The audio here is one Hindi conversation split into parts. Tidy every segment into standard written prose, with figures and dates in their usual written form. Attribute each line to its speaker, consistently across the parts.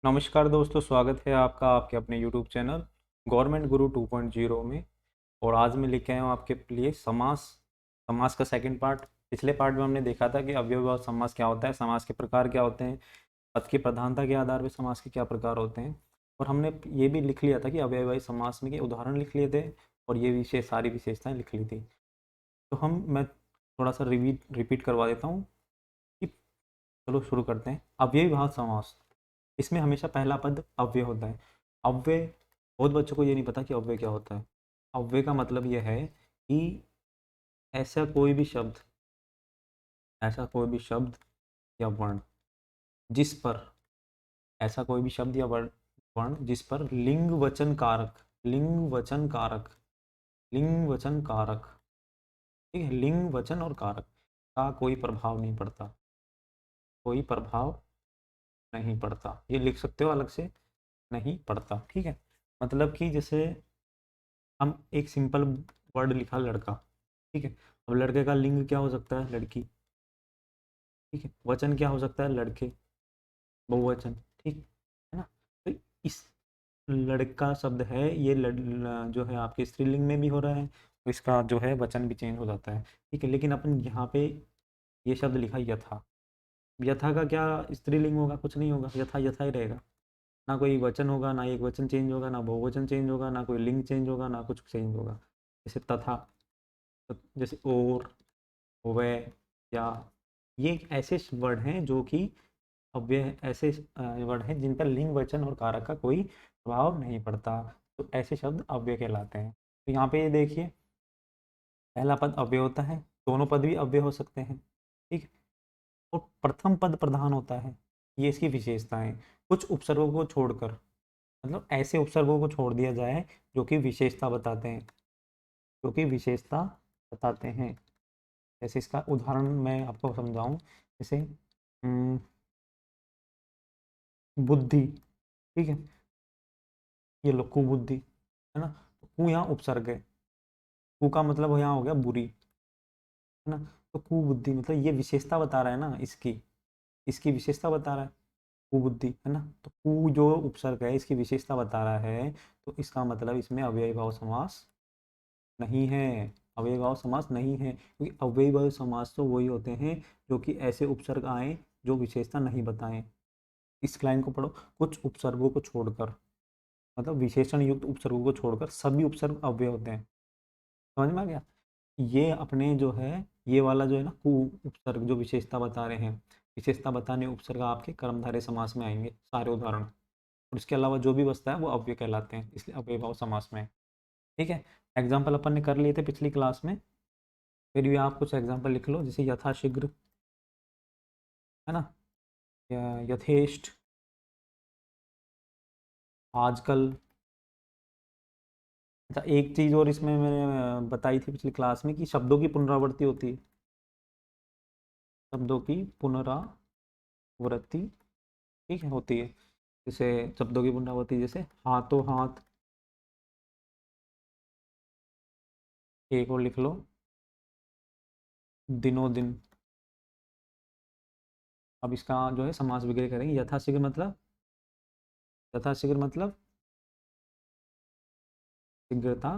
Speaker 1: नमस्कार दोस्तों, स्वागत है आपका आपके अपने यूट्यूब चैनल गवर्नमेंट गुरु 2.0 में। और आज मैं लेके आया हूँ आपके लिए समास समास का सेकंड पार्ट। पिछले पार्ट में हमने देखा था कि अव्ययभाव समास क्या होता है, समास के प्रकार क्या होते हैं, पद की प्रधानता के आधार पर समास के क्या प्रकार होते हैं। और हमने ये भी लिख लिया था कि अव्ययभावी समास में के उदाहरण लिख लिए थे और ये विशेष सारी विशेषताएं लिख ली थी। तो मैं थोड़ा सा रिपीट करवा देता हूँ कि चलो शुरू करते हैं। अव्ययभाव समास, इसमें हमेशा पहला पद अव्यय होता है। अव्यय, बहुत बच्चों को ये नहीं पता कि अव्यय क्या होता है। अव्यय का मतलब यह है कि ऐसा कोई भी शब्द ऐसा कोई भी शब्द या वर्ण जिस पर ऐसा कोई भी शब्द या वर्ण जिस पर लिंग वचन कारक, ठीक है, लिंग वचन और कारक का कोई प्रभाव नहीं पड़ता, कोई प्रभाव नहीं पड़ता। ये लिख सकते हो अलग से, नहीं पड़ता, ठीक है। मतलब कि जैसे हम एक सिंपल वर्ड लिखा लड़का, ठीक है। अब लड़के का लिंग क्या हो सकता है, लड़की, ठीक है। वचन क्या हो सकता है, लड़के, बहुवचन, ठीक है ना। तो इस लड़का शब्द है, ये जो है आपके स्त्रीलिंग में भी हो रहा है, तो इसका जो है वचन भी चेंज हो जाता है, ठीक है। लेकिन अपन यहाँ पे ये शब्द लिखा यथा, यथा का क्या स्त्रीलिंग होगा, कुछ नहीं होगा, यथा यथा ही रहेगा। ना कोई वचन होगा, ना एक वचन चेंज होगा, ना बहुवचन चेंज होगा, ना कोई लिंग चेंज होगा, ना कुछ चेंज होगा। जैसे तथा, जैसे और, वह, या, ये ऐसे वर्ड हैं जो कि अव्यय, ऐसे वर्ड हैं जिन पर लिंग वचन और कारक का कोई प्रभाव नहीं पड़ता, तो ऐसे शब्द अव्यय कहलाते हैं। तो यहाँ पे ये देखिए, पहला पद अव्यय होता है, दोनों पद भी अव्यय हो सकते हैं, ठीक। और प्रथम पद प्रधान होता है, ये इसकी विशेषताएं। कुछ उपसर्गों को छोड़कर, मतलब ऐसे उपसर्गों को छोड़ दिया जाए जो कि विशेषता बताते हैं, जो कि विशेषता बताते हैं। जैसे इसका उदाहरण मैं आपको समझाऊं, जैसे बुद्धि, ठीक है, ये लो कुबुद्धि, है ना। तो कु यहाँ उपसर्ग है, कु का मतलब यहाँ हो गया बुरी, है ना। तो कुबुद्धि मतलब ये विशेषता बता रहा है ना, इसकी इसकी विशेषता बता रहा है, कुबुद्धि, है ना। तो कु जो उपसर्ग है इसकी विशेषता बता रहा है, तो इसका मतलब इसमें अव्ययीभाव समास नहीं है, अव्ययीभाव समास नहीं है, क्योंकि अव्ययीभाव समास तो वही होते हैं जो कि ऐसे उपसर्ग आए जो विशेषता नहीं बताएं। इस लाइन को पढ़ो, कुछ उपसर्गों को छोड़कर, मतलब विशेषण युक्त उपसर्गों को छोड़कर सभी उपसर्ग अव्यय होते हैं। समझ में आ गया। ये अपने जो है, ये वाला जो है ना कु उपसर्ग जो विशेषता बता रहे हैं, विशेषता बताने उपसर्ग आपके कर्मधारय समास में आएंगे सारे उदाहरण, और इसके अलावा जो भी बचता है वो अव्यय कहलाते हैं, इसलिए अव्ययभाव समास में, ठीक है। एग्जाम्पल अपन ने कर लिए थे पिछली क्लास में, फिर भी आप कुछ एग्जाम्पल लिख लो, जैसे यथाशीघ्र, है ना, या यथेष्ट, आजकल। अच्छा, एक चीज और इसमें मैंने बताई थी पिछली क्लास में कि शब्दों की पुनरावृत्ति होती है, शब्दों की पुनरावृत्ति, ठीक है, होती है। जैसे शब्दों की पुनरावृत्ति, जैसे हाथों हाथ, एक और लिख लो, दिनों दिन। अब इसका जो है समास वगैरह करेंगे। यथाशीघ्र मतलब शीघ्रता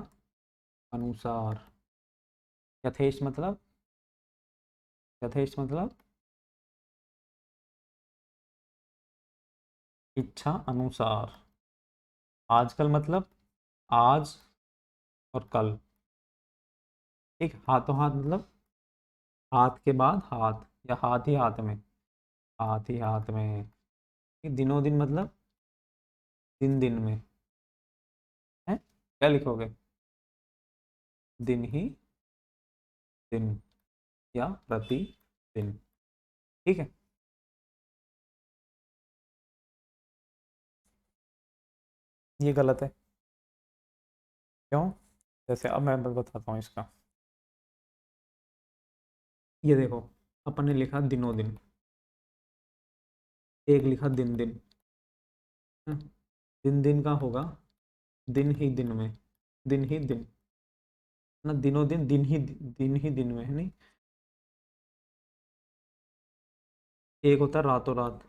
Speaker 1: अनुसार। यथेष्ट मतलब, यथेष्ट मतलब इच्छा अनुसार। आजकल मतलब आज और कल, ठीक। हाथों हाथ मतलब हाथ के बाद हाथ, या हाथ ही हाथ में, हाथ ही हाथ में। दिनों दिन मतलब दिन दिन में, है, क्या लिखोगे, दिन ही दिन, या प्रति दिन, ठीक है। ये गलत है, क्यों? जैसे अब मैं बताता हूँ इसका। ये देखो, अपन ने लिखा दिनों दिन, एक लिखा दिन दिन, है? दिन दिन का होगा दिन ही दिन में, दिन ही दिन, ना दिनों दिन, दिन ही दिन में, है नहीं। एक होता है रातों रात,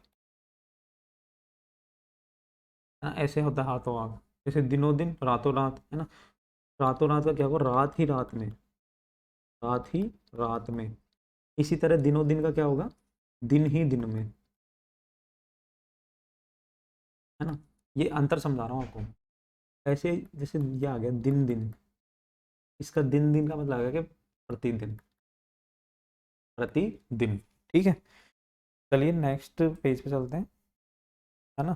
Speaker 1: है ना, ऐसे होता है हाथों हाथ। जैसे दिनों दिन रातों रात, है ना, रातों रात का क्या होगा, रात ही रात में, रात ही रात में। इसी तरह दिनों दिन का क्या होगा, दिन ही दिन में, है ना। ये अंतर समझा रहा हूँ आपको। ऐसे जैसे ये आ गया दिन दिन, इसका दिन दिन का मतलब आ गया कि प्रतिदिन, प्रतिदिन। ठीक है, चलिए नेक्स्ट पेज पे चलते हैं, है ना।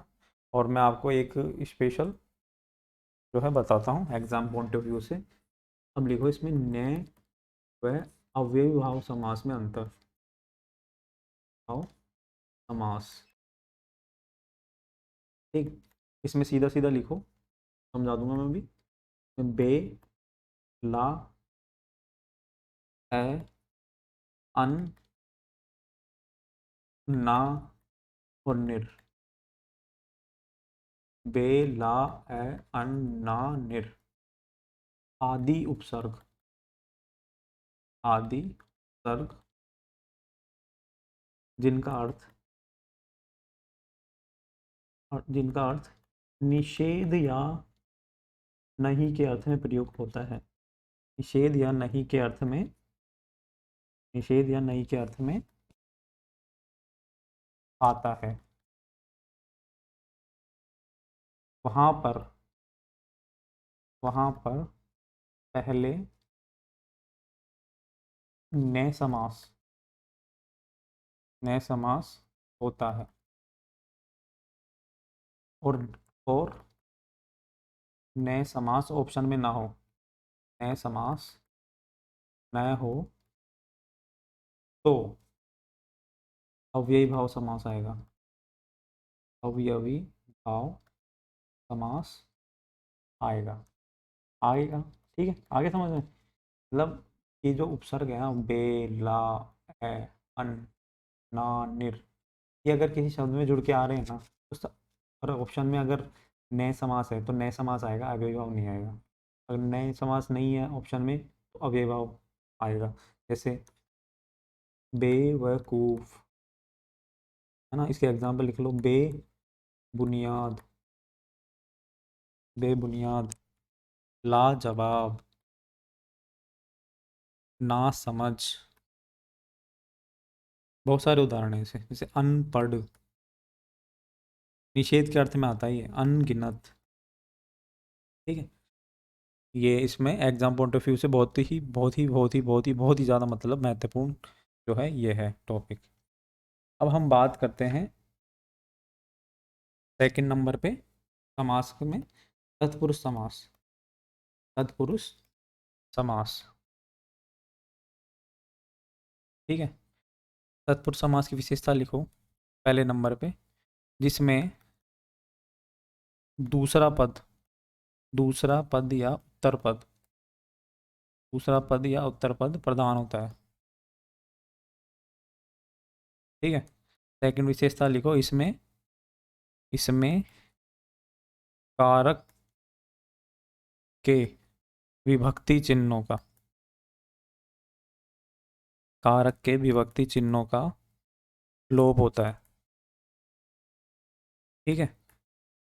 Speaker 1: और मैं आपको एक स्पेशल जो है बताता हूँ एग्जाम पॉइंट ऑफ व्यू से। अब लिखो इसमें ने व अव्ययी भाव समास में अंतर। भाव समास, ठीक, इसमें सीधा सीधा लिखो, समझा दूंगा मैं भी। बे, ला, है, अन, ना और निर। बे, ला, है, अन, ना, निर। आदि उपसर्ग, आदि उपसर्ग जिनका अर्थ, जिनका अर्थ निषेध या नहीं के अर्थ में प्रयुक्त होता है। निषेध या नहीं के अर्थ में, निषेध या नहीं के अर्थ में आता है। वहां पर, वहां पर पहले ने समास, ने समास होता है। और ने समास ऑप्शन में ना हो, ने समास न हो तो अव्ययी भाव समास आएगा। अवयवी भाव समास आएगा, आएगा। ठीक है, आगे समझ में। मतलब ये जो उपसर्ग है ना, बे, ला, है, अन, ना, निर, ये अगर किसी शब्द में जुड़ के आ रहे हैं ना, तो और ऑप्शन में अगर नए समास है तो नए समास आएगा, अव्ययी भाव नहीं आएगा। अगर नए समास नहीं है ऑप्शन में तो अव्ययी भाव आएगा। जैसे बेवकूफ, है ना, इसके एग्जाम्पल लिख लो। बेबुनियाद, बेबुनियाद, लाजवाब, ना समझ। बहुत सारे उदाहरण हैं ऐसे, जैसे अनपढ़, निषेध के अर्थ में आता ही है, अनगिनत। ठीक है, ये इसमें एग्जाम पॉइंट ऑफ व्यू से बहुत ही बहुत ही बहुत ही बहुत ही बहुत ही ज़्यादा मतलब महत्वपूर्ण जो है ये है टॉपिक। अब हम बात करते हैं सेकंड नंबर पे, समास में तत्पुरुष समास, तत्पुरुष समास। ठीक है, तत्पुरुष समास की विशेषता लिखो पहले नंबर पे, जिसमें दूसरा पद, दूसरा पद या उत्तर पद, दूसरा पद या उत्तर पद प्रधान होता है। ठीक है, सेकंड विशेषता लिखो, इसमें, इसमें कारक के विभक्ति चिन्हों का, कारक के विभक्ति चिन्हों का लोप होता है। ठीक है,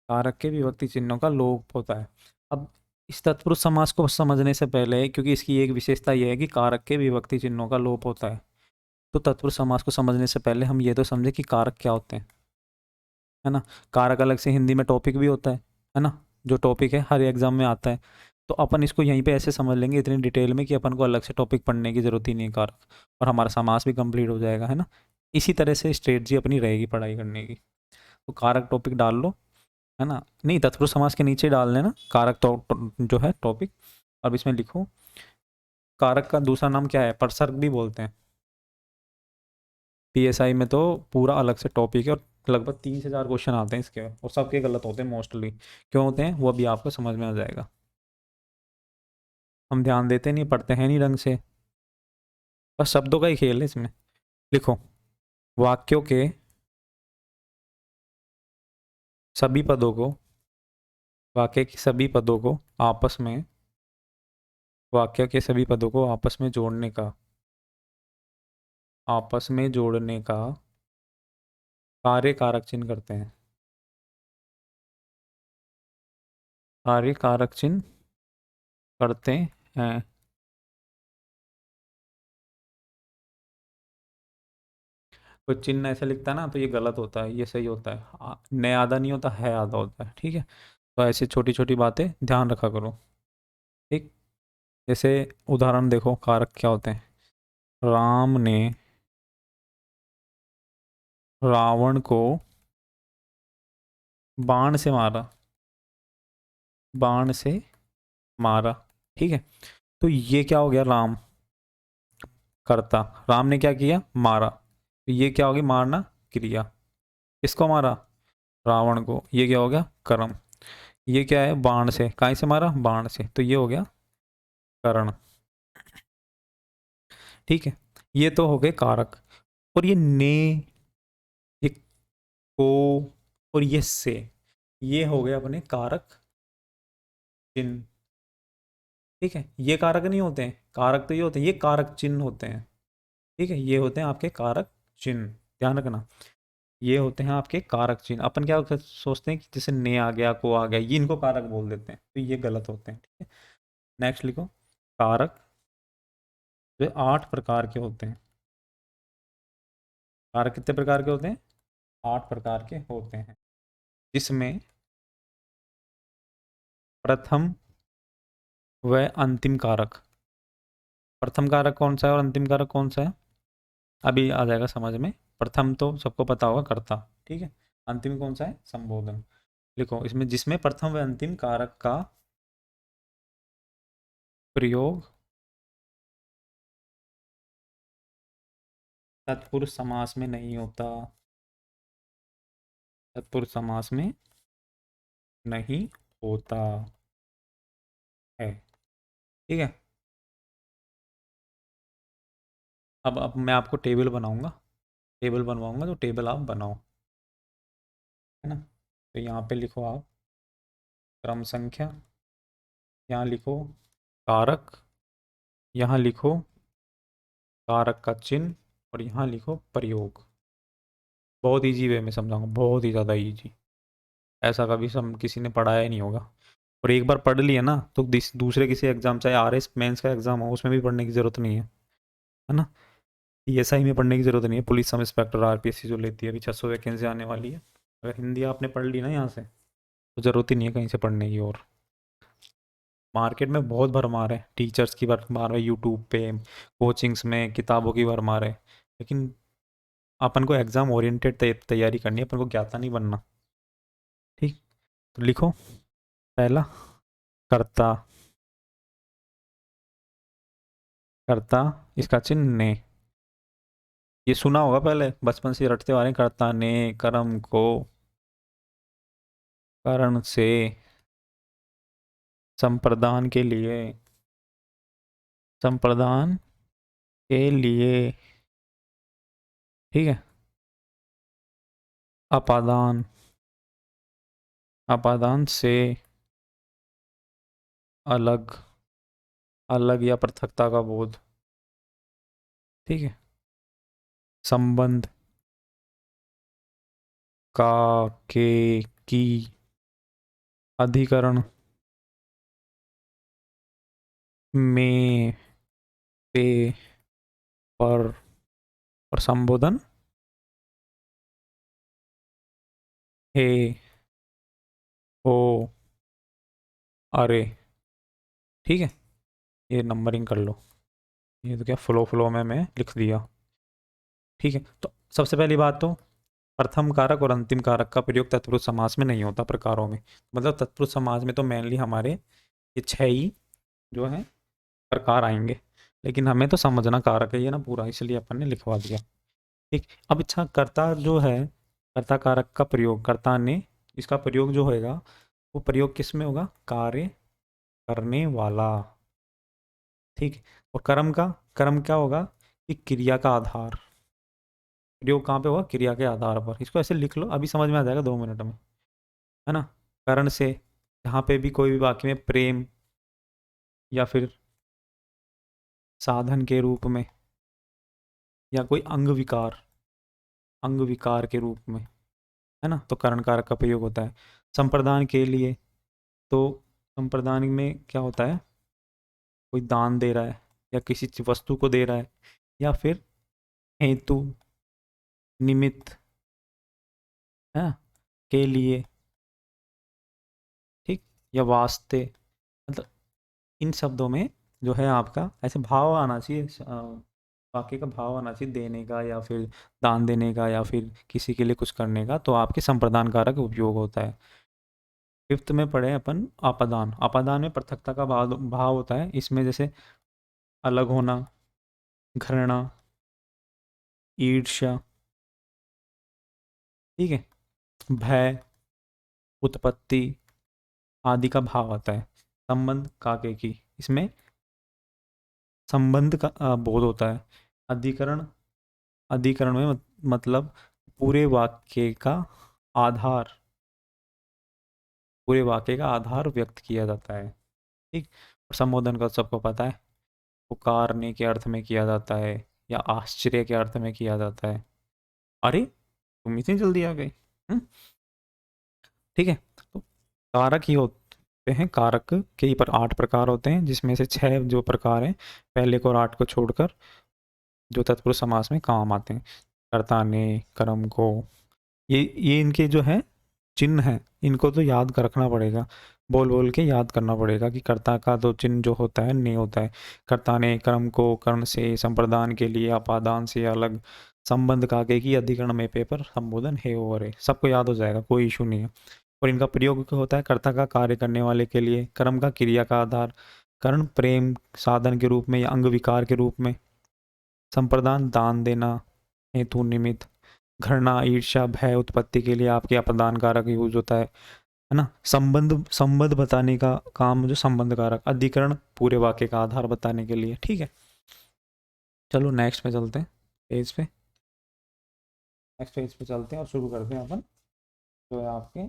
Speaker 1: कारक के विभक्ति चिन्हों का लोप होता है। अब इस तत्पुरुष समास को समझने से पहले, क्योंकि इसकी एक विशेषता यह है कि कारक के विभक्ति चिन्हों का लोप होता है, तो तत्पुरुष समास को समझने से पहले हम ये तो समझे कि कारक क्या होते हैं, है ना। कारक अलग से हिंदी में टॉपिक भी होता है ना, जो टॉपिक है हर एग्जाम में आता है। तो अपन इसको यहीं पे ऐसे समझ लेंगे इतनी डिटेल में कि अपन को अलग से टॉपिक पढ़ने की जरूरत ही नहीं है कारक, और हमारा समास भी कंप्लीट हो जाएगा, है ना। इसी तरह से स्ट्रेटजी अपनी रहेगी पढ़ाई करने की। तो कारक टॉपिक डाल लो, है ना, नहीं तत्पुरुष समास के नीचे डाल लेना कारक जो है टॉपिक। अब इसमें लिखो, कारक का दूसरा नाम क्या है, परसर्ग भी बोलते हैं। पीएसआई में तो पूरा अलग से टॉपिक है, और लगभग 3 से 4 क्वेश्चन आते हैं इसके, और सबके गलत होते हैं मोस्टली। क्यों होते हैं वो अभी आपको समझ में आ जाएगा। हम ध्यान देते नहीं, पढ़ते हैं नहीं ढंग से, बस शब्दों का ही खेल है इसमें। लिखो, वाक्यों के सभी पदों को, वाक्य के सभी पदों को आपस में, वाक्य के सभी पदों को आपस में जोड़ने का, आपस में जोड़ने का कार्य कारक चिन्ह करते हैं। कार्य कारक चिन्ह करते हैं। कोई चिन्ह ऐसे लिखता है ना तो ये गलत होता है, ये सही होता है। ने आधा नहीं होता, है आधा होता है। ठीक है, तो ऐसी छोटी छोटी बातें ध्यान रखा करो। ठीक, जैसे उदाहरण देखो, कारक क्या होते हैं। राम ने रावण को बाण से मारा, बाण से मारा। ठीक है, तो ये क्या हो गया, राम करता, राम ने क्या किया, मारा, तो ये क्या होगी, मारना क्रिया। किसको मारा, रावण को। ये क्या हो गया, कर्म। ये क्या है, बाण से, काय से मारा, बाण से, तो ये हो गया करण। ठीक है, ये तो हो गए कारक। और ये ने, ये को, और ये से, ये हो गए अपने कारक चिन्ह। ठीक है, ये कारक नहीं होते हैं, कारक तो ये होते हैं, ये कारक चिन्ह होते हैं। ठीक है, ये होते हैं आपके कारक चिन्ह, ध्यान रखना। ये होते हैं आपके कारक चिन्ह। अपन क्या सोचते हैं कि जैसे ने आ गया, को आ गया, ये इनको कारक बोल देते हैं, तो ये गलत होते हैं। ठीक है, नेक्स्ट लिखो, कारक जो 8 प्रकार के होते हैं। कारक कितने प्रकार के होते हैं, 8 प्रकार के होते हैं, जिसमें प्रथम व अंतिम कारक। प्रथम कारक कौन सा है और अंतिम कारक कौन सा है, अभी आ जाएगा समझ में। प्रथम तो सबको पता होगा, कर्ता। ठीक है, अंतिम कौन सा है, संबोधन। लिखो इसमें, जिसमें प्रथम व अंतिम कारक का प्रयोग तत्पुरुष समास में नहीं होता, तत्पुरुष समास में नहीं होता है। ठीक है, अब मैं आपको टेबल बनाऊंगा, टेबल बनवाऊंगा, तो टेबल आप बनाओ, है ना। तो यहाँ पे लिखो आप क्रम संख्या, यहाँ लिखो कारक, यहाँ लिखो कारक का चिन्ह, और यहाँ लिखो प्रयोग। बहुत इजी वे में समझाऊंगा, बहुत ही ज़्यादा इजी। ऐसा कभी किसी ने पढ़ाया ही नहीं होगा। और एक बार पढ़ लिया ना तो दूसरे किसी एग्जाम, चाहे आरएस मेंस का एग्जाम हो, उसमें भी पढ़ने की जरूरत नहीं है ना। पीएसआई में पढ़ने की जरूरत नहीं है, पुलिस सब इंस्पेक्टर आरपीएससी जो लेती है, अभी 600 वैकेंसी आने वाली है। अगर हिंदी आपने पढ़ ली ना यहाँ से, तो ज़रूरत ही नहीं है कहीं से पढ़ने की। और मार्केट में बहुत भरमार है, टीचर्स की भरमार है, यूट्यूब पे, कोचिंग्स में, किताबों की भरमार है। लेकिन अपन को एग्जाम ओरिएंटेड तैयारी करनी है, अपन को ज्ञाता नहीं बनना। ठीक, तो लिखो पहला, कर्ता, कर्ता, इसका चिन्ह ने। ये सुना होगा पहले, बचपन से रटते आ रहे हैं, कर्ता ने कर्म को करण से संप्रदान के लिए, संप्रदान के लिए, ठीक है, अपादान, अपादान से अलग, अलग या पृथकता का बोध। ठीक है, संबंध का, के, की, अधिकरण में, पे, पर, और संबोधन हे, हो, अरे। ठीक है, ये नंबरिंग कर लो, ये तो क्या फ्लो फ्लो में मैं लिख दिया। ठीक है, तो सबसे पहली बात तो, प्रथम कारक और अंतिम कारक का प्रयोग तत्पुरुष समास में नहीं होता प्रकारों में। मतलब तत्पुरुष समास में तो मेनली हमारे ये 6 ही जो है प्रकार आएंगे, लेकिन हमें तो समझना कारक है ये ना पूरा, इसलिए अपन ने लिखवा दिया। ठीक, अब अच्छा, कर्ता जो है, कर्ता कारक का प्रयोग, कर्ता ने, इसका प्रयोग जो होएगा, वो प्रयोग किस में होगा, कार्य करने वाला। ठीक है, और कर्म का, कर्म क्या होगा, कि क्रिया का आधार। प्रयोग कहाँ पे होगा, क्रिया के आधार पर। इसको ऐसे लिख लो, अभी समझ में आ जाएगा 2 मिनट में, है ना। करण से, यहाँ पे भी कोई भी वाक्य में प्रेम, या फिर साधन के रूप में, या कोई अंग विकार, अंग विकार के रूप में, है ना, तो करण कारक का प्रयोग होता है। संप्रदान के लिए, तो संप्रदान में क्या होता है, कोई दान दे रहा है या किसी वस्तु को दे रहा है, या फिर हेतु, निमित्त है के लिए, ठीक, या वास्ते, मतलब इन शब्दों में जो है आपका ऐसे भाव आना चाहिए, वाक्य का भाव आना चाहिए, देने का या फिर दान देने का या फिर किसी के लिए कुछ करने का, तो आपके संप्रदान कारक उपयोग होता है। फिफ्थ में पढ़े अपन आपादान। आपादान में पृथकता का भाव भाव होता है, इसमें जैसे अलग होना, घृणा, ईर्ष्या, ठीक है, भय, उत्पत्ति आदि का भाव आता है। संबंध काके की, इसमें संबंध का बोध होता है। अधिकरण, अधिकरण में मतलब पूरे वाक्य का आधार, पूरे वाक्य का आधार व्यक्त किया जाता है, ठीक। और संबोधन का सबको पता है, पुकारने के अर्थ में किया जाता है या आश्चर्य के अर्थ में किया जाता है। अरे तुम इतनी जल्दी आ गए, ठीक है। तो कारक ही होते हैं, कारक के ही पर 8 प्रकार होते हैं, जिसमें से 6 जो प्रकार हैं पहले को और 8 को छोड़कर, जो तत्पुरुष समास में काम आते हैं। कर्ता ने, कर्म को, ये इनके जो है चिन्ह है, इनको तो याद कर रखना पड़ेगा, बोल बोल के याद करना पड़ेगा कि कर्ता का तो चिन्ह जो होता है ने होता है। कर्ता ने कर्म को कर्ण से, संप्रदान के लिए अपादान से अलग, संबंध काके की, अधिकरण में पेपर, संबोधन है और है, सबको याद हो जाएगा, कोई इशू नहीं है। और इनका प्रयोग होता है कर्ता का कार्य करने वाले के लिए, कर्म का क्रिया का आधार, कर्ण प्रेम साधन के रूप में या अंग विकार के रूप में, संप्रदान दान देना, हेतु निमित्त, घृणा ईर्ष्या भय उत्पत्ति के लिए आपके अपदान कारक यूज होता है ना। संबंध, संबंध बताने का काम जो संबंध कारक, अधिकरण पूरे वाक्य का आधार बताने के लिए, ठीक है। चलो नेक्स्ट पे चलते हैं, पेज पे, नेक्स्ट पेज पे चलते हैं और शुरू करते हैं अपन, जो है आपके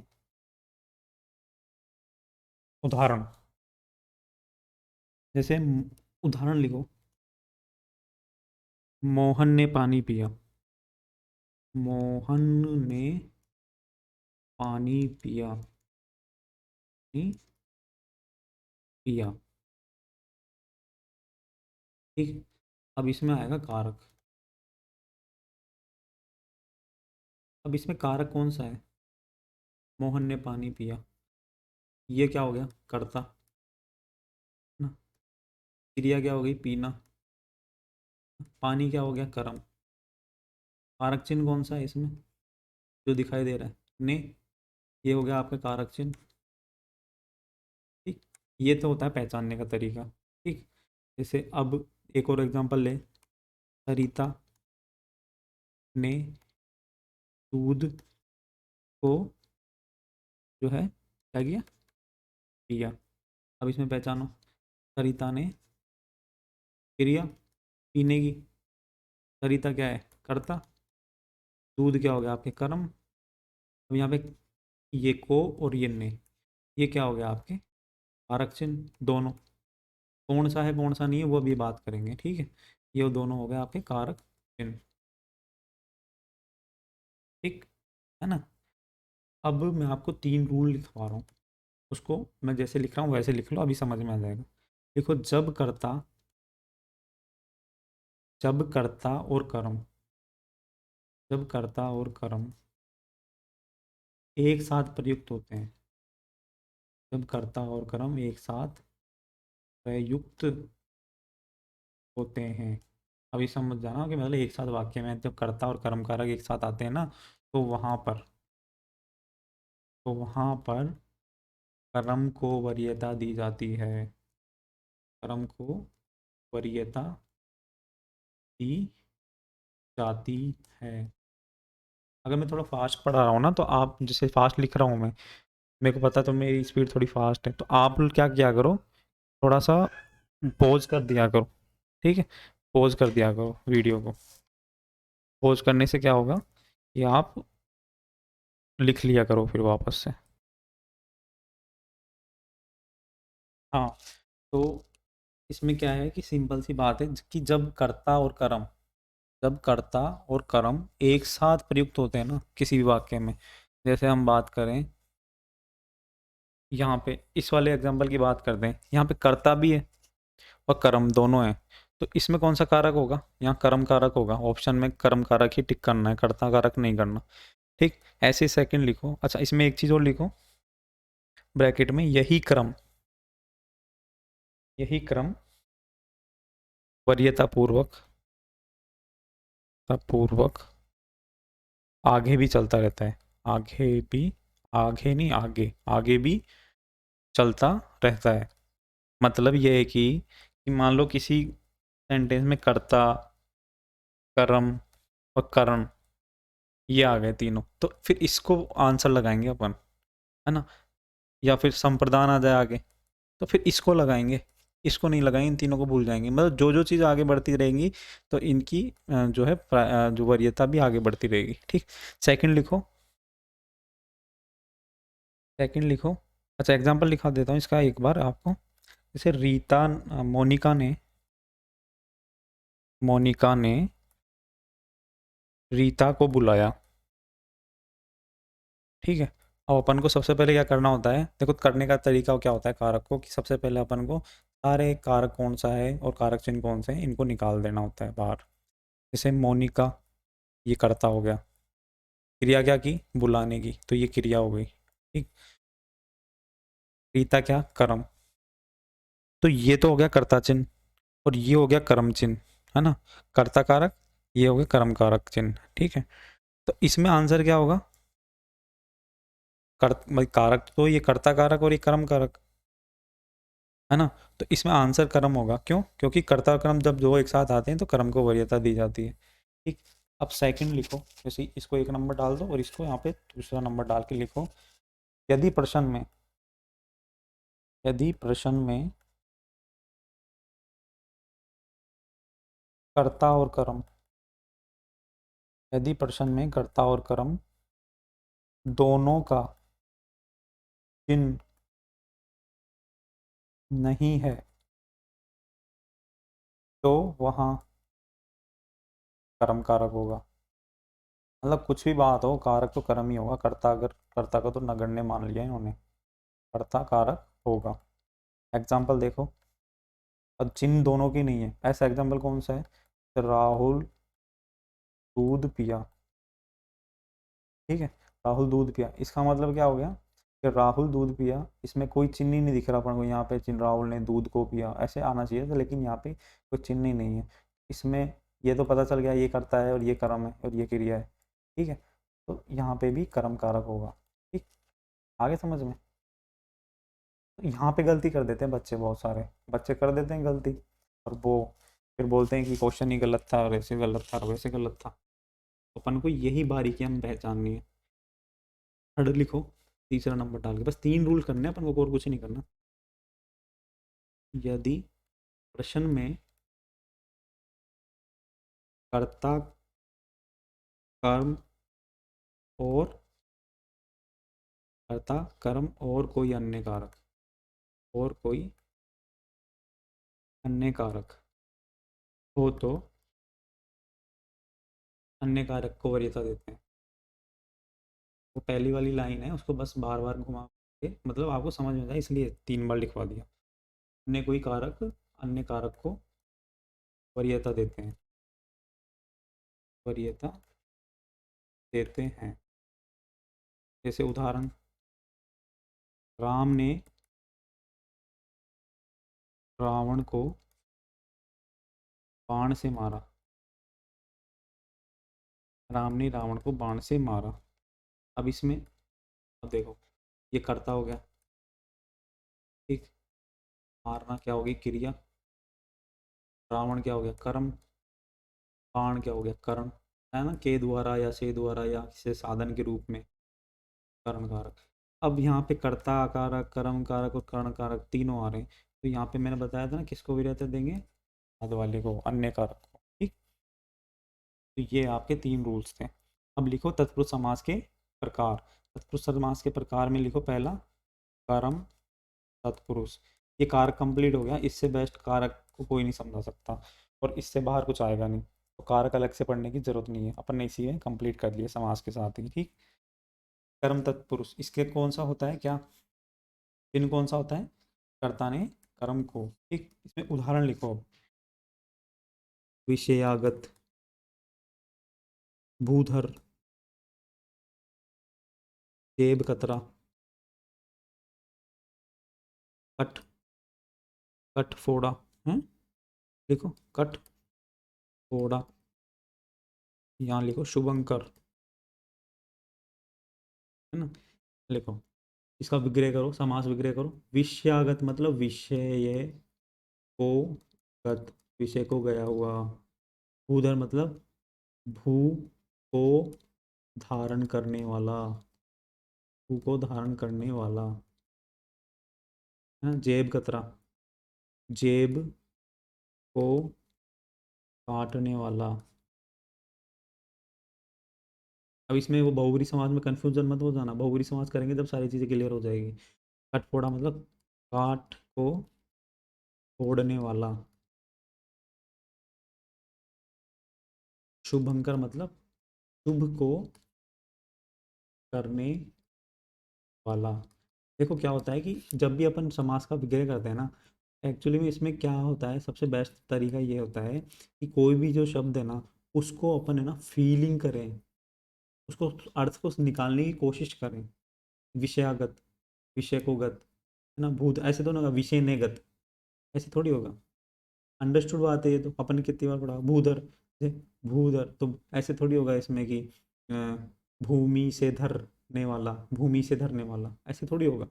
Speaker 1: उदाहरण। जैसे उदाहरण लिखो, मोहन ने पानी पिया, मोहन ने पानी पिया, नहीं पिया, ठीक। अब इसमें आएगा कारक। अब इसमें कारक कौन सा है, मोहन ने पानी पिया, ये क्या हो गया कर्ता ना, क्रिया क्या हो गई पीना, पानी क्या हो गया कर्म, कारक चिन्ह कौन सा है इसमें जो दिखाई दे रहा है, ने, ये हो गया आपका कारक चिन्ह, ठीक। ये तो होता है पहचानने का तरीका, ठीक। जैसे अब एक और एग्जांपल ले, सरिता ने दूध को जो है क्या किया, पिया। अब इसमें पहचानो, सरिता ने क्रिया पीने की, सरिता क्या है कर्ता, दूध क्या हो गया आपके कर्म। अब यहाँ पे ये को और ये ने, ये क्या हो गया आपके कारक चिन्ह दोनों, कौन सा है कौन सा नहीं है वो अभी बात करेंगे, ठीक है। ये दोनों हो गए आपके कारक चिन्ह, ठीक है ना। अब मैं आपको 3 रूल लिखवा रहा हूँ, उसको मैं जैसे लिख रहा हूँ वैसे लिख लो, अभी समझ में आ जाएगा। देखो, जब कर्ता, जब कर्ता और कर्म, जब कर्ता और कर्म एक साथ प्रयुक्त होते हैं, जब कर्ता और कर्म एक साथ प्रयुक्त होते हैं, अभी समझ जाना कि मतलब एक साथ वाक्य में जब कर्ता और कर्म कारक एक साथ आते हैं ना, तो वहाँ पर, तो वहाँ पर कर्म को वरीयता दी जाती है, कर्म को वरीयता दी जाती है। अगर मैं थोड़ा फास्ट पढ़ा रहा हूँ ना, तो आप, जैसे फास्ट लिख रहा हूँ मैं, मेरे को पता है तो मेरी स्पीड थोड़ी फास्ट है, तो आप क्या किया करो, थोड़ा सा पॉज कर दिया करो, ठीक है। पॉज कर दिया करो वीडियो को, पॉज करने से क्या होगा कि आप लिख लिया करो फिर वापस से। हाँ, तो इसमें क्या है कि सिंपल सी बात है कि जब कर्ता और कर्म, जब कर्ता और कर्म एक साथ प्रयुक्त होते हैं ना किसी भी वाक्य में, जैसे हम बात करें यहाँ पे इस वाले एग्जाम्पल की बात करते हैं, यहाँ पे कर्ता भी है और कर्म दोनों है, तो इसमें कौन सा कारक होगा? यहाँ कर्म कारक होगा। ऑप्शन में कर्म कारक ही टिक करना है, कर्ता कारक नहीं करना। ठीक, ऐसे सेकंड लिखो। अच्छा, इसमें एक चीज और लिखो ब्रैकेट में, यही क्रम वरीयता पूर्वक आगे भी चलता रहता है। आगे भी, आगे नहीं, आगे भी चलता रहता है। मतलब ये है कि मान लो किसी सेंटेंस में कर्ता, कर्म और करण ये आ गए तीनों, तो फिर इसको आंसर लगाएंगे अपन, है ना? या फिर संप्रदान आ जाए आगे, तो फिर इसको लगाएंगे, इसको नहीं लगाएंगे, इन तीनों को भूल जाएंगे। मतलब जो जो चीज़ आगे बढ़ती रहेंगी तो इनकी जो है जो वरीयता भी आगे बढ़ती रहेगी। ठीक, सेकंड लिखो, सेकंड लिखो। अच्छा, एग्जांपल लिखा देता हूँ इसका एक बार आपको। जैसे मोनिका ने रीता को बुलाया। ठीक है, अब अपन को सबसे पहले क्या करना होता है? देखो, करने का तरीका क्या होता है कारक को, कि सबसे पहले अपन को सारे कारक कौन सा है और कारक चिन्ह कौन से हैं इनको निकाल देना होता है बाहर। जैसे मोनिका, ये कर्ता हो गया, क्रिया क्या की? बुलाने की, तो ये क्रिया हो गई। ठीक, रीता क्या? कर्म। तो ये तो हो गया कर्ता चिन्ह और ये हो गया कर्म चिन्ह, है ना? कर्ता कारक, ये हो गया कर्म कारक चिन्ह। ठीक है, तो इसमें आंसर क्या होगा? भाई कारक तो ये कर्ता कारक और ये कर्म कारक, है ना? तो इसमें आंसर कर्म होगा। क्यों? क्योंकि कर्ता और कर्म जब दो एक साथ आते हैं तो कर्म को वरीयता दी जाती है। ठीक, अब सेकंड लिखो। जैसे इसको एक नंबर डाल दो और इसको यहाँ पे दूसरा नंबर डाल के लिखो। यदि प्रश्न में कर्ता और कर्म, यदि प्रश्न में कर्ता और कर्म दोनों का चिन्ह नहीं है तो वहाँ कर्म कारक होगा। मतलब कुछ भी बात हो, कारक तो कर्म ही होगा। कर्ता, अगर कर्ता को तो नगण्य मान लिया इन्होंने, कर्ता कारक होगा। एग्जाम्पल देखो, और चिन्ह दोनों की नहीं है, ऐसा एग्जाम्पल कौन सा है? राहुल दूध पिया। ठीक है, राहुल दूध पिया, इसका मतलब क्या हो गया कि राहुल दूध पिया, इसमें कोई चिन्ह ही नहीं दिख रहा अपन को। यहाँ पे चिन्ह राहुल ने दूध को पिया ऐसे आना चाहिए था, लेकिन यहाँ पे कोई चिन्ह ही नहीं है इसमें। ये तो पता चल गया ये करता है और ये कर्म है और ये क्रिया है। ठीक है, तो यहाँ पे भी कर्म कारक होगा। ठीक, आगे समझ में? तो यहाँ पे गलती कर देते हैं बच्चे, बहुत सारे बच्चे कर देते हैं गलती, और वो फिर बोलते हैं कि क्वेश्चन ही गलत था और ऐसे गलत था और वैसे गलत था। तो अपन को यही बारीकियां पहचाननी है। थर्ड लिखो, तीसरा नंबर डाल के, बस 3 रूल करने हैं अपन को, और कुछ नहीं करना। यदि प्रश्न में कर्ता, कर्म और कर्ता, कर्म और कोई अन्य कारक, और कोई अन्य कारक हो तो अन्य कारक को वरीयता देते हैं। वो पहली वाली लाइन है, उसको बस बार बार घुमा के, मतलब आपको समझ में जाए इसलिए 3 बार लिखवा दिया। अन्य कोई कारक अन्य कारक को वरीयता देते हैं, वरीयता देते हैं। जैसे उदाहरण, राम ने रावण को बाण से मारा। राम ने रावण को बाण से मारा। अब इसमें, अब देखो, ये कर्ता हो गया। ठीक, मारना क्या होगी? क्रिया। रावण क्या हो गया? कर्म। बाण क्या हो गया? कर्म, है ना? के द्वारा या से द्वारा या किसी साधन के रूप में, कर्ण कारक। अब यहाँ पे कर्ता कारक, कर्म कारक और कर्ण कारक तीनों आ रहे हैं, तो यहाँ पे मैंने बताया था ना किसको वरीयता देंगे? बाद वाले को, अन्य कारक को। ठीक, तो ये आपके 3 रूल्स थे। अब लिखो तत्पुरुष समास के प्रकार। तत्पुरुष समास के प्रकार में लिखो, पहला कर्म तत्पुरुष। ये कारक कंप्लीट हो गया, इससे बेस्ट कारक को कोई नहीं समझा सकता और इससे बाहर कुछ आएगा नहीं, तो कारक अलग से पढ़ने की जरूरत नहीं है, अपन ने इसी में कंप्लीट कर लिया समास के साथ ही। ठीक, कर्म तत्पुरुष, इसके कौन सा होता है क्या? चिन्ह कौन सा होता है? कर्ता ने कर्म को। ठीक, इसमें उदाहरण लिखो अब। विषयागत, भूधर, जेब कतरा, कट, कट फोड़ा है, लिखो कट फोड़ा, यहाँ लिखो शुभंकर, है ना। लिखो, इसका विग्रह करो, समास विग्रह करो। विषयागत मतलब विषय को गत, विषय को गया हुआ। भूधर मतलब भू को धारण करने वाला, भू को धारण करने वाला, है ना। जेब कतरा, जेब को काटने वाला। अब इसमें वो बहुब्री समाज में कंफ्यूजन मत हो जाना, बहुब्री समाज करेंगे जब सारी चीज़ें क्लियर हो जाएगी। कट फोड़ा मतलब काट को फोड़ने वाला। शुभंकर मतलब शुभ को करने वाला। देखो क्या होता है कि जब भी अपन समास का विग्रह करते हैं ना, एक्चुअली में इसमें क्या होता है, सबसे बेस्ट तरीका ये होता है कि कोई भी जो शब्द है ना, उसको अपन है ना फीलिंग करें, उसको अर्थ को निकालने की कोशिश करें। विषयागत, विषय को गत, है ना। भूत ऐसे तो ना होगा, विषय ने गत, ऐसे थोड़ी होगा। अंडरस्टूड बात है ये, तो अपन ने कितनी बार पढ़ा भूधर, भूधर तो ऐसे थोड़ी होगा इसमें कि अ, भूमि से धरने वाला, भूमि से धरने वाला, ऐसे थोड़ी होगा।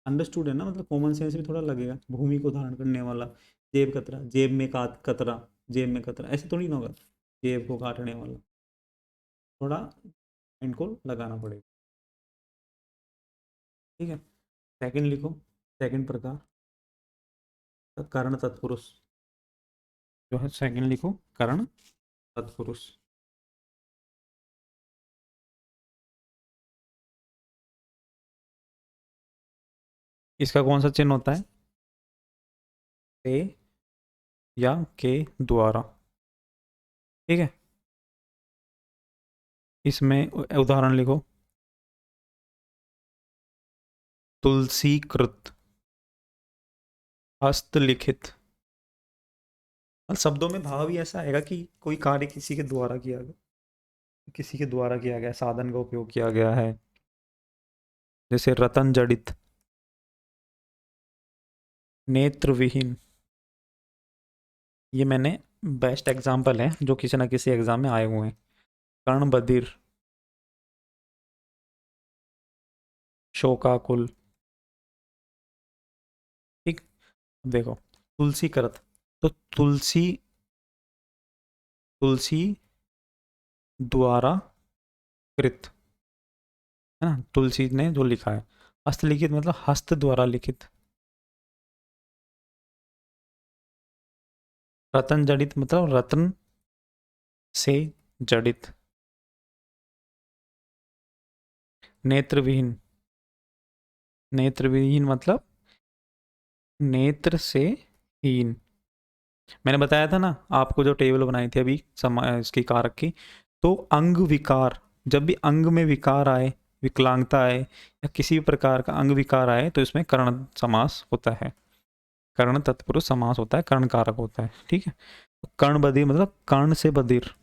Speaker 1: अंडरस्टूड है ना, मतलब कॉमन सेंस भी थोड़ा लगेगा। भूमि को धारण करने वाला, जेब कतरा, जेब में कतरा, जेब में कतरा, ऐसे थोड़ी ना होगा। जेब को काटने वाला, थोड़ा इनको लगाना पड़ेगा। ठीक है, सेकंड लिखो, सेकंड प्रकार, कर्ण तत्पुरुष। जो है सेकंड लिखो, कर्ण तत्पुरुष। इसका कौन सा चिन्ह होता है? से या के द्वारा। ठीक है, इसमें उदाहरण लिखो। तुलसीकृत, हस्तलिखित। और शब्दों में भाव ही ऐसा आएगा कि कोई कार्य किसी के द्वारा किया गया, किसी के द्वारा किया गया, साधन का उपयोग किया गया है। जैसे रतन जड़ित, नेत्र विहीन। ये मैंने बेस्ट एग्जाम्पल है जो किसी ना किसी एग्जाम में आए हुए हैं। कर्ण बधिर, शोकाकुल। ठीक, देखो तुलसी करत, तो तुलसी, तुलसी द्वारा कृत, है ना, तुलसी ने जो लिखा है। हस्तलिखित मतलब हस्त द्वारा लिखित। रतन जड़ित मतलब रत्न से जड़ित। नेत्रविहीन, नेत्रविहीन मतलब नेत्र से हीन। मैंने बताया था ना आपको, जो टेबल बनाई थी अभी इसकी कारक की, तो अंग विकार, जब भी अंग में विकार आए, विकलांगता आए या किसी भी प्रकार का अंग विकार आए, तो इसमें कर्ण समास होता है। कर्ण तत्पुरुष समास होता है, कर्ण कारक होता है। ठीक है, कर्ण बधिर मतलब कर्ण से बधिर,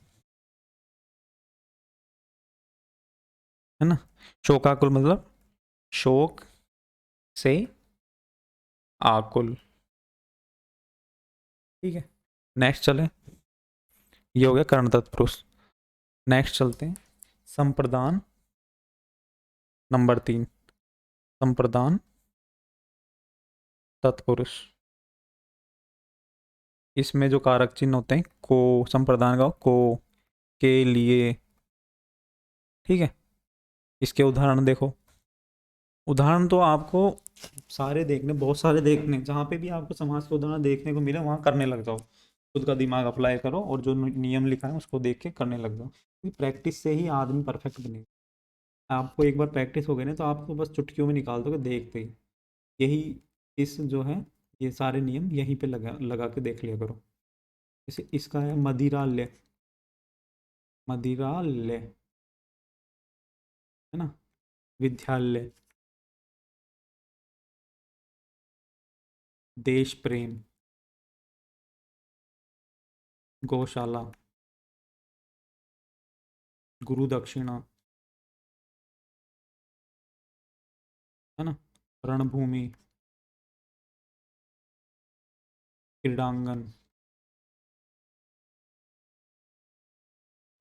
Speaker 1: है ना। शोकाकुल मतलब शोक से आकुल। ठीक है, नेक्स्ट चले, ये हो गया कर्ण तत्पुरुष। नेक्स्ट चलते हैं संप्रदान, नंबर 3, संप्रदान तत्पुरुष। इसमें जो कारक चिन्ह होते हैं, को, संप्रदान का को, के लिए। ठीक है, इसके उदाहरण देखो। उदाहरण तो आपको सारे देखने, बहुत सारे देखने, जहाँ पे भी आपको समाज के उदाहरण देखने को मिले वहाँ करने लग जाओ। खुद का दिमाग अप्लाई करो और जो नियम लिखा है उसको देख के करने लग जाओ, क्योंकि प्रैक्टिस से ही आदमी परफेक्ट बनेगा। आपको एक बार प्रैक्टिस हो गई ना, तो आपको बस चुटकियों में निकाल दोगे देखते ही। यही, इस जो है, ये सारे नियम यहीं पे लगा लगा के देख लिया करो। जैसे इसका है मदिरालय, मदिरालय, है ना। विद्यालय, देश प्रेम, गौशाला, गुरु दक्षिणा, है ना, रणभूमि, क्रीडांगन,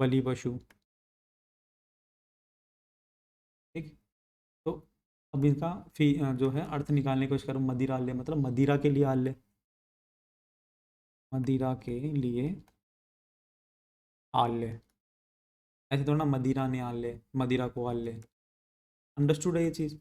Speaker 1: बलि पशु। ठीक। तो अब इसका जो है अर्थ निकालने की कोशिश करो। मदिरालय मतलब मदिरा के लिए आल्य, मदिरा के लिए आल्य। ऐसे थोड़ा ना मदिरा ने आल्य, मदिरा को आल्य। अंडरस्टूड है ये चीज़।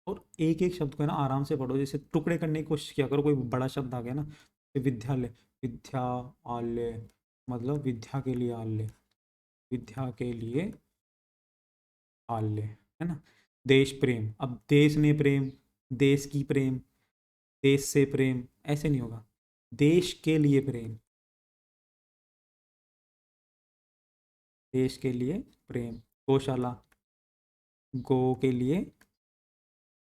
Speaker 1: और एक एक शब्द को है ना आराम से पढ़ो, जैसे टुकड़े करने की कोशिश किया करो। कोई बड़ा शब्द आ गया ना, तो विद्यालय, विद्या आल्य मतलब विद्या के लिए आल्य, विद्या के लिए आल्य, है ना। देश प्रेम, अब देश ने प्रेम, देश की प्रेम, देश से प्रेम, ऐसे नहीं होगा। देश के लिए प्रेम, देश के लिए प्रेम। गौशाला, गो के लिए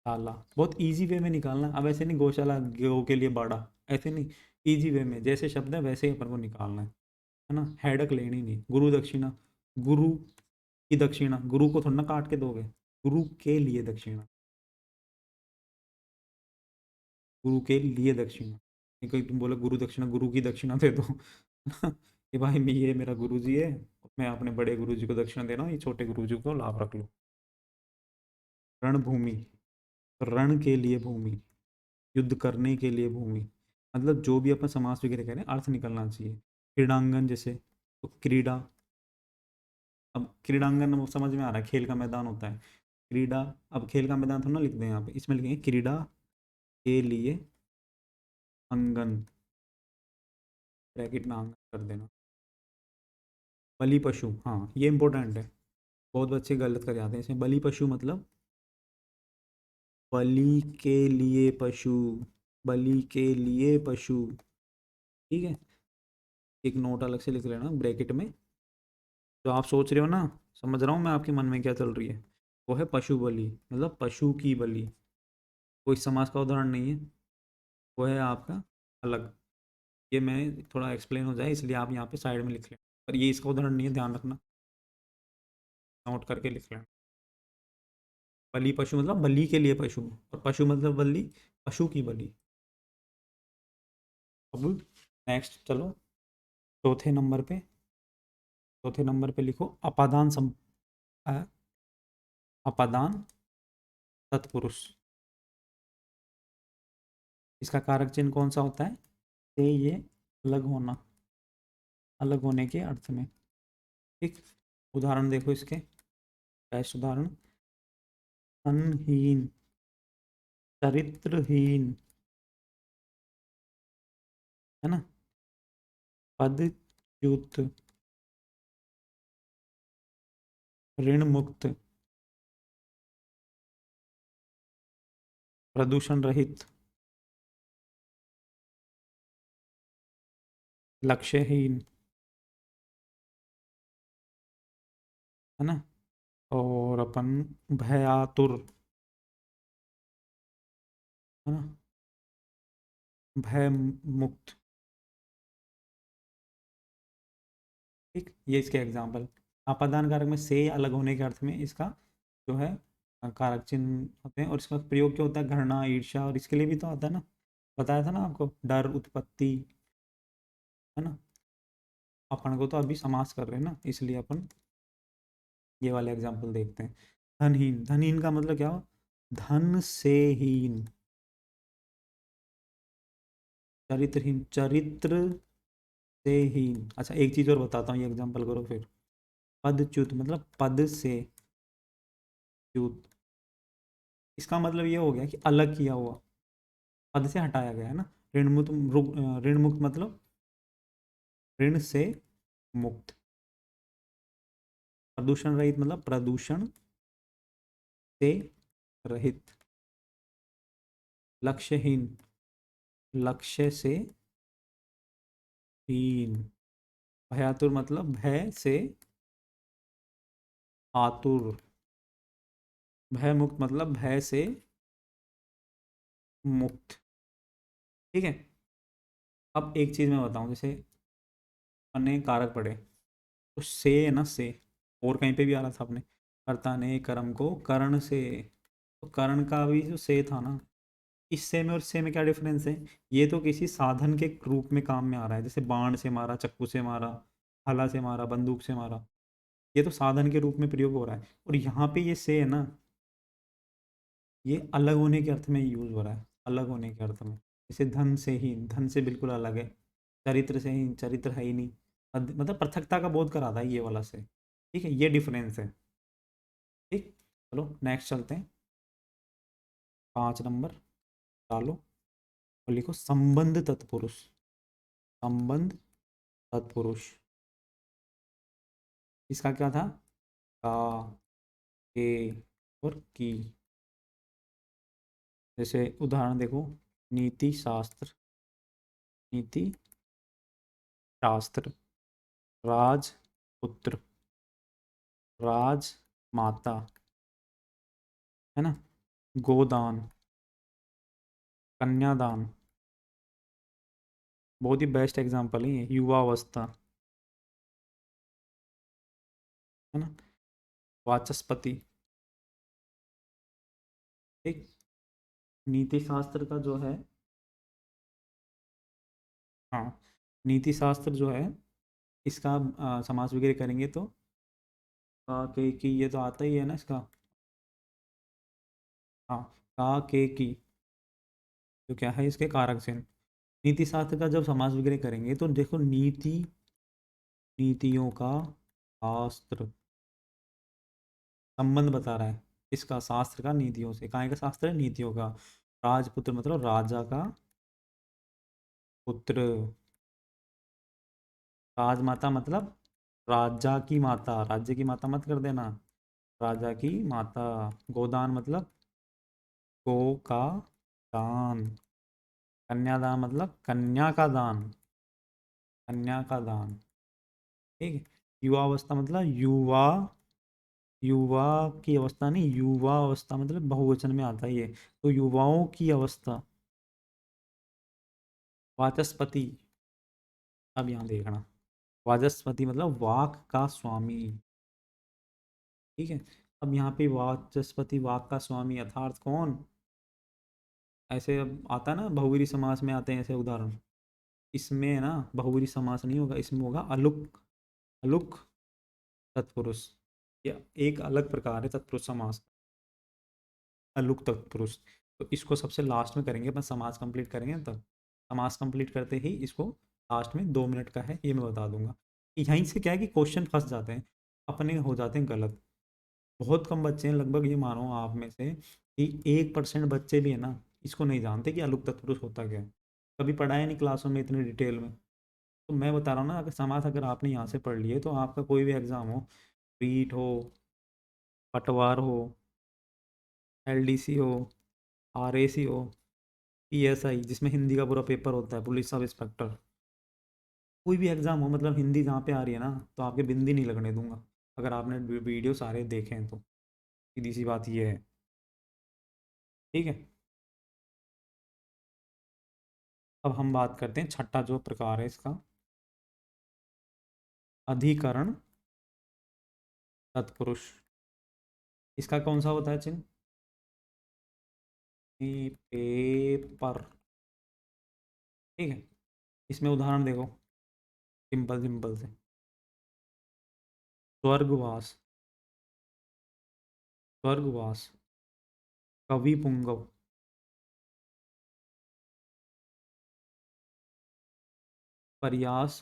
Speaker 1: शाला। बहुत इजी वे में निकालना। अब ऐसे नहीं गौशाला गो के लिए बाड़ा, ऐसे नहीं। इजी वे में जैसे शब्द है वैसे ही अपन को निकालना है ना। हेडक लेनी नहीं। गुरु दक्षिणा, गुरु की दक्षिणा, गुरु को थोड़ा ना काट के दोगे। गुरु के लिए दक्षिणा, गुरु के लिए दक्षिणा। नहीं कोई तुम बोले गुरु दक्षिणा, गुरु की दक्षिणा दे दो कि भाई मैं, ये मेरा गुरु जी है, मैं अपने बड़े गुरु जी को दक्षिणा दे रहा हूँ, ये छोटे गुरु जी को लाभ रख लो। रणभूमि, रण के लिए भूमि, युद्ध करने के लिए भूमि। मतलब जो भी अपन समास वगैरह कह रहे हैं अर्थ निकलना चाहिए। क्रीडांगन जैसे, तो क्रीड़ा, अब क्रीडांगन वो समझ में आ रहा है, खेल का मैदान होता है। क्रीड़ा, अब खेल का मैदान थोड़ा ना लिख दें यहाँ पे, इसमें लिखेंगे क्रीड़ा के लिए अंगन, ब्रैकेट में आंगन कर देना। बलि पशु, हाँ ये इंपॉर्टेंट है। बहुत बच्चे गलत कर जाते हैं इसमें। बलि पशु मतलब बलि के लिए पशु, बलि के लिए पशु। ठीक है। एक नोट अलग से लिख लेना ब्रैकेट में। जो आप सोच रहे हो ना, समझ रहा हूँ मैं आपके मन में क्या चल रही है। वो है पशु बलि, मतलब पशु की बलि। कोई समाज का उदाहरण नहीं है, वो है आपका अलग। ये मैं थोड़ा एक्सप्लेन हो जाए इसलिए आप यहाँ पे साइड में लिख लें, पर ये इसका उदाहरण नहीं है, ध्यान रखना, नोट करके लिख लें। बलि पशु मतलब बलि के लिए पशु, और पशु मतलब बलि, पशु की बलि। अब नेक्स्ट चलो, चौथे नंबर पे, चौथे नंबर पे लिखो अपादान अ, अपादान तत्पुरुष। इसका कारक चिन्ह कौन सा होता है? से ये अलग होना, अलग होने के अर्थ में। ठीक। उदाहरण देखो इसके, बेस्ट उदाहरण, धनहीन, चरित्रहीन, है ना, पदच्युत, ऋण मुक्त, प्रदूषण रहित, लक्ष्यहीन, है ना, और अपन भयातुर, है ना, भय मुक्त। ठीक, ये इसके एग्जाम्पल। आपादान कारक में से अलग होने के अर्थ में इसका जो है कारक चिन्ह होते हैं, और इसका प्रयोग क्या होता है? घृणा, ईर्ष्या, और इसके लिए भी तो आता है ना, बताया था ना आपको, डर, उत्पत्ति, है ना। अपन को तो अभी समास कर रहे हैं ना, इसलिए अपन ये वाले एग्जाम्पल देखते हैं। धनहीन, धनहीन का मतलब क्या हो? धन से हीन। चरित्रहीन, चरित्र से हीन। अच्छा एक चीज और बताता हूँ, ये एग्जाम्पल करो फिर। पदच्युत मतलब पद से च्युत। इसका मतलब ये हो गया कि अलग किया हुआ, पद से हटाया गया, है ना। ऋण मुक्त, ऋण मुक्त मतलब ऋण से मुक्त। प्रदूषण रहित मतलब प्रदूषण से रहित। लक्ष्यहीन, लक्ष्य से हीन। भयातुर मतलब भय से आतुर। भय मुक्त मतलब भय से मुक्त। ठीक है। अब एक चीज़ मैं बताऊं, जैसे अन्य कारक पड़े तो से है ना, से और कहीं पे भी आ रहा था अपने, कर्ता ने कर्म को करण से, तो करण का भी जो से था ना, इस से में और से में क्या डिफरेंस है? ये तो किसी साधन के रूप में काम में आ रहा है, जैसे बाण से मारा, चाकू से मारा, भाला से मारा, बंदूक से मारा, ये तो साधन के रूप में प्रयोग हो रहा है। और यहाँ पे ये से है ना, ये अलग होने के अर्थ में यूज हो रहा है, अलग होने के अर्थ में। जैसे धन से ही, धन से बिल्कुल अलग है। चरित्र से ही, चरित्र है ही नहीं। मतलब पृथकता का बोध कराता है ये वाला से। ठीक है, ये डिफरेंस है। ठीक। चलो नेक्स्ट चलते हैं। 5 नंबर डालो और लिखो संबंध तत्पुरुष। संबंध तत्पुरुष, इसका क्या था? का, के और की। जैसे उदाहरण देखो, नीति शास्त्र, नीति शास्त्र, राजपुत्र, राजमाता, है ना, गोदान, कन्यादान, बहुत ही बेस्ट एग्जाम्पल है ये, युवावस्था, है ना, वाचस्पति। ठीक। नीति शास्त्र का जो है, हाँ, नीति शास्त्र जो है, इसका समास वगैरह करेंगे तो के की, ये तो आता ही है ना इसका। हाँ, का के की, जो क्या है इसके कारक से। नीति शास्त्र का जब समास वगैरह करेंगे तो देखो, नीति, नीतियों का शास्त्र, संबंध बता रहा है इसका शास्त्र का नीतियों से। काय का शास्त्र है? नीतियों का। राजपुत्र मतलब राजा का पुत्र। राजमाता मतलब राजा की माता, राज्य की माता मत कर देना, राजा की माता। गोदान मतलब गो का दान। कन्यादान मतलब कन्या का दान, कन्या का दान। ठीक है। युवावस्था मतलब युवा, युवा की अवस्था नहीं, युवा अवस्था मतलब बहुवचन में आता है ये, तो युवाओं की अवस्था। वाचस्पति, अब यहाँ देखना, वाचस्पति मतलब वाक का स्वामी। ठीक है। अब यहाँ पे वाचस्पति, वाक का स्वामी, अर्थात कौन? ऐसे अब आता है ना, बहुवीरी समास में आते हैं ऐसे उदाहरण। इसमें ना बहुवीरी समास नहीं होगा, इसमें होगा अलुक, अलुक तत्पुरुष। या एक अलग प्रकार है तत्पुरुष समास, अलुक तत्पुरुष। तो इसको सबसे लास्ट में करेंगे अपन, समास कंप्लीट करेंगे तब। समास कंप्लीट करते ही इसको लास्ट में 2 मिनट का है ये मैं बता दूंगा। यहीं से क्या है कि क्वेश्चन फंस जाते हैं, अपने हो जाते हैं गलत। बहुत कम बच्चे हैं, लगभग ये मानो आप में से कि 1% बच्चे भी है ना, इसको नहीं जानते कि अलुक तत्पुरुष होता क्या है। कभी पढ़ाया नहीं क्लासों में इतने डिटेल में। तो मैं बता रहा हूँ ना, अगर समाज अगर आपने यहाँ से पढ़ लिए तो आपका कोई भी एग्जाम हो, रीट हो, पटवार हो, एलडीसी हो, आरएसी हो, पीएसआई जिसमें हिंदी का पूरा पेपर होता है, पुलिस सब इंस्पेक्टर, कोई भी एग्जाम हो, मतलब हिंदी जहाँ पे आ रही है ना, तो आपके बिंदी नहीं लगने दूंगा अगर आपने वीडियो सारे देखे हैं तो। सीधी सी बात ये है। ठीक है। अब हम बात करते हैं छठा जो प्रकार है इसका, अधिकरण तत्पुरुष। इसका कौन सा होता है चिन्ह? पेपर। ठीक है। इसमें उदाहरण देखो, सिंपल सिंपल से, स्वर्गवास, स्वर्गवास, कवि पुंगव, प्रयास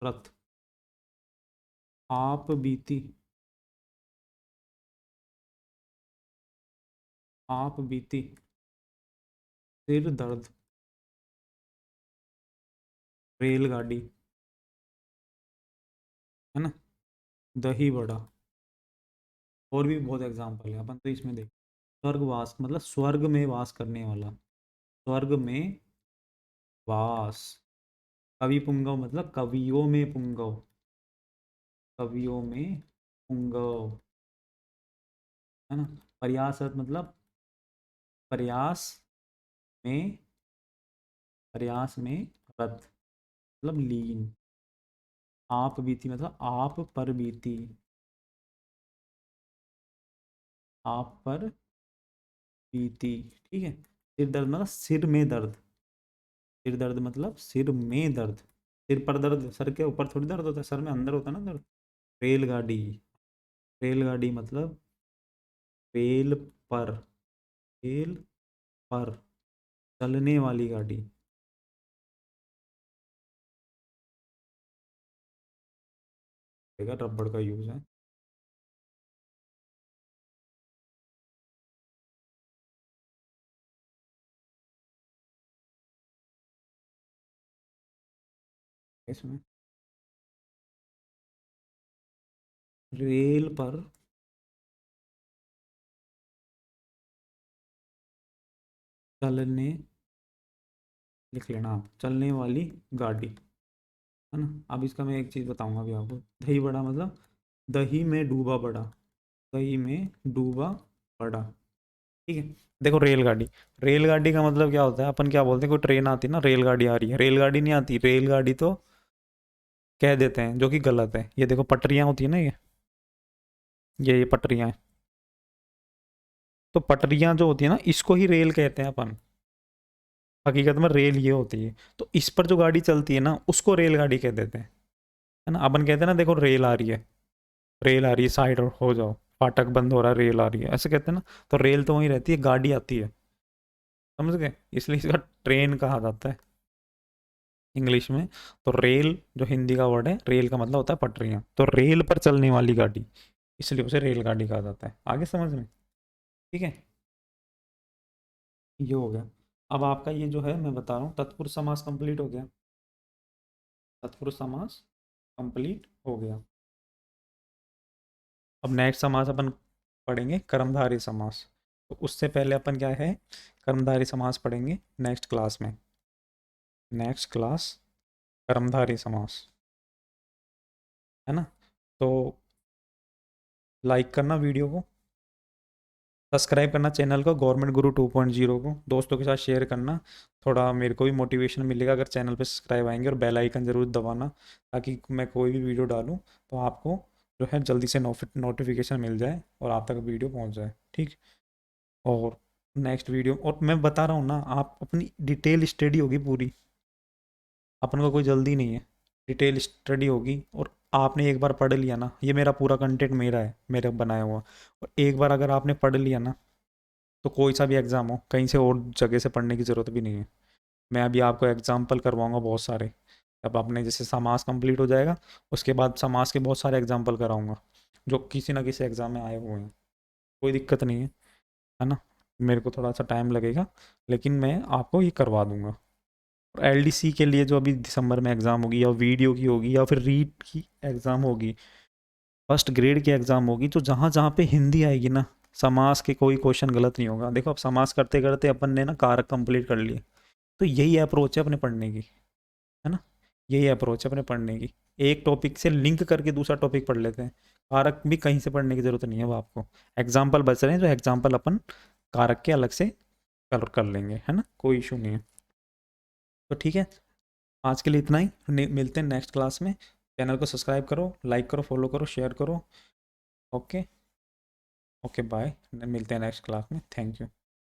Speaker 1: रथ, आप बीती, आप बीती, सिर दर्द, रेलगाड़ी, है ना, दही बड़ा। और भी बहुत एग्जाम्पल है, अपन तो इसमें देख। स्वर्गवास मतलब स्वर्ग में वास करने वाला, स्वर्ग में वास। कवि पुंगव मतलब कवियों में पुंगव, कवियों में पुंगव, है ना। प्रयास रथ मतलब प्रयास में, प्रयास में रत मतलब लीन। आप बीती मतलब आप पर बीती, आप पर बीती। ठीक है। सिर दर्द मतलब सिर में दर्द, सिर दर्द मतलब सिर में दर्द। सिर पर दर्द, सर के ऊपर थोड़ी दर्द होता है, सर में अंदर होता है ना दर्द। रेलगाड़ी, रेलगाड़ी मतलब रेल पर, रेल पर चलने वाली गाड़ी। देखा, रबड़ का यूज है। इसमें रेल पर चलने, लिख लेना आप, चलने वाली गाड़ी, है ना। अब इसका मैं एक चीज़ बताऊंगा अभी आपको। दही बड़ा मतलब दही में डूबा बड़ा, दही में डूबा बड़ा। ठीक है। देखो रेलगाड़ी, रेलगाड़ी का मतलब क्या होता है, अपन क्या बोलते हैं, कोई ट्रेन आती है ना, रेलगाड़ी आ रही है, रेलगाड़ी नहीं आती, रेलगाड़ी तो कह देते हैं, जो कि गलत है। ये देखो पटरियां होती है ना, ये पटरियां हैं। तो पटरियां जो होती है ना, इसको ही रेल कहते हैं अपन। हकीकत में रेल ये होती है। तो इस पर जो गाड़ी चलती है ना, उसको रेलगाड़ी कह देते हैं, है ना। अपन कहते हैं ना, देखो रेल आ रही है, रेल आ रही है, साइड हो जाओ, फाटक बंद हो रहा है, रेल आ रही है, ऐसे कहते हैं ना। तो रेल तो वहीं रहती है, गाड़ी आती है, समझ गए। इसलिए इसका ट्रेन कहा जाता है इंग्लिश में। तो रेल जो हिंदी का वर्ड है, रेल का मतलब होता है पटरियाँ, तो रेल पर चलने वाली गाड़ी, इसलिए उसे रेलगाड़ी कहा जाता है। आगे समझ में। ठीक है। ये हो गया। अब आपका ये जो है मैं बता रहा हूँ, तत्पुरुष समास कंप्लीट हो गया, तत्पुरुष समास कंप्लीट हो गया। अब नेक्स्ट समास अपन पढ़ेंगे कर्मधारय समास। तो उससे पहले अपन क्या है, कर्मधारय समास पढ़ेंगे नेक्स्ट क्लास में, नेक्स्ट क्लास कर्मधारय समास, है ना। तो लाइक करना वीडियो को, सब्सक्राइब करना चैनल को, गवर्नमेंट गुरु 2.0 को दोस्तों के साथ शेयर करना। थोड़ा मेरे को भी मोटिवेशन मिलेगा अगर चैनल पे सब्सक्राइब आएंगे, और बेल आइकन ज़रूर दबाना, ताकि मैं कोई भी वीडियो डालूँ तो आपको जो है जल्दी से नोटिफिकेशन मिल जाए और आप तक वीडियो पहुंच जाए। ठीक। और नेक्स्ट वीडियो, और मैं बता रहा हूँ ना, आप अपनी डिटेल स्टडी होगी पूरी, अपन को कोई जल्दी नहीं है, डिटेल स्टडी होगी। और आपने एक बार पढ़ लिया ना, ये मेरा पूरा कंटेंट मेरा है, मेरा बनाया हुआ, और एक बार अगर आपने पढ़ लिया ना, तो कोई सा भी एग्ज़ाम हो, कहीं से और जगह से पढ़ने की ज़रूरत भी नहीं है। मैं अभी आपको एग्जाम्पल करवाऊंगा बहुत सारे। अब आपने जैसे समास कंप्लीट हो जाएगा, उसके बाद समास के बहुत सारे एग्जाम्पल कराऊंगा, जो किसी ना किसी एग्ज़ाम में आए हुए हैं। कोई दिक्कत नहीं है ना। मेरे को थोड़ा सा टाइम लगेगा, लेकिन मैं आपको ये करवा दूंगा। और एलडीसी के लिए जो अभी दिसंबर में एग्ज़ाम होगी, या वीडियो की होगी, या फिर रीट की एग्ज़ाम होगी, फर्स्ट ग्रेड की एग्ज़ाम होगी, तो जहाँ जहाँ पे हिंदी आएगी ना, समास के कोई क्वेश्चन गलत नहीं होगा। देखो अब समास करते करते अपन ने ना कारक कंप्लीट कर लिए। तो यही अप्रोच है अपने पढ़ने की, है ना। यही अप्रोच है अपने पढ़ने की, एक टॉपिक से लिंक करके दूसरा टॉपिक पढ़ लेते हैं। कारक भी कहीं से पढ़ने की ज़रूरत नहीं है, वो आपको एग्जाम्पल बच रहे हैं, जो एग्जाम्पल अपन कारक के अलग से कर लेंगे, है ना, कोई इशू नहीं है। तो ठीक है, आज के लिए इतना ही, मिलते हैं नेक्स्ट क्लास में। चैनल को सब्सक्राइब करो, लाइक करो, फॉलो करो, शेयर करो। ओके। ओके बाय, मिलते हैं नेक्स्ट क्लास में। Thank you.